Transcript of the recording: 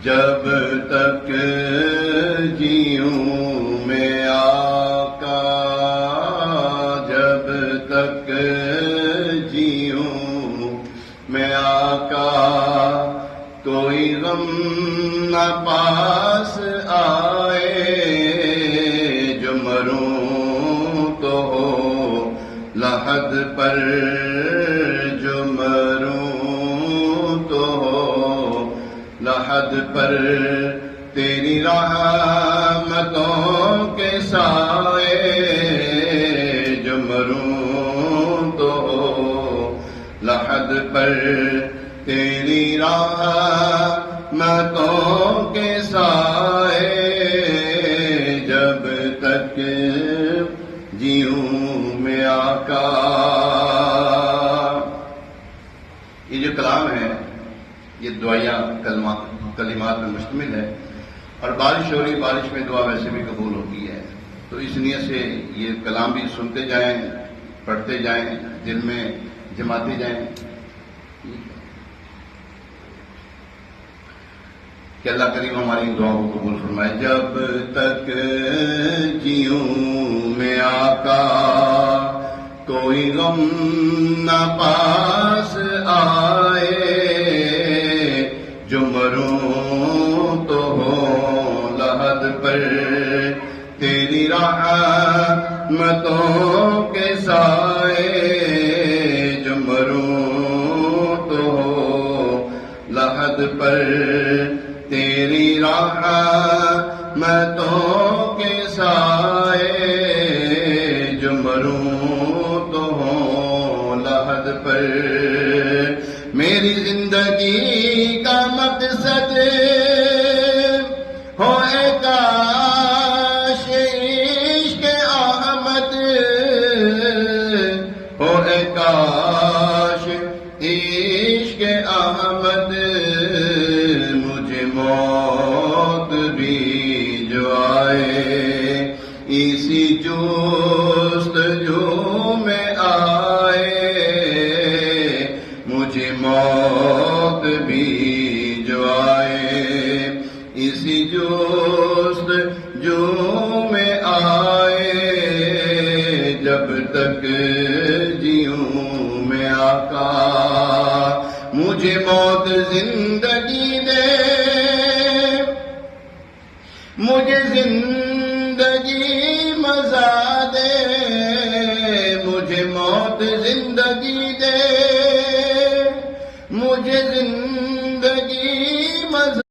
جب تک جیوں میں آقا، جب تک جیوں میں آقا، کوئی غم نہ پاس آئے، جو مروں تو ہو لحد پر، جو مروں تو ہو لحد پر، تیری رحمتوں کے سائے، جو مروں تو ہو لحد پر، تیری رحمتوں کے سائے، جب تک جیوں میں آقا۔ یہ جو کلام ہے یہ دعائیہ کلمات میں مشتمل ہے، اور بارش ہو رہی، بارش میں دعا ویسے بھی قبول ہوتی ہے، تو اس نیت سے یہ کلام بھی سنتے جائیں، پڑھتے جائیں، دل میں جماتے جائیں، کہ اللہ کریم ہماری دعاؤں کو قبول فرمائے۔ جب تک جیوں میں آقا، کوئی غم نہ پاس آئے، جو مروں تو ہو لحد پر، تیری رحمتوں کے سائے، جو مروں تو ہو لحد پر، تیری رحمتوں کے سائے، جو مروں تو ہو لحد پر، میری زندگی کا مقصد ہو اے کاش عشق احمد، ہو اے کاش عشق احمد، مجھے موت بھی جو آئے اسی جستجو میں آئے، مجھے موت بھی جو آئے اسی جستجو میں آئے، جب تک جیوں میں آقا، مجھے موت زندگی دے، مجھے زندگی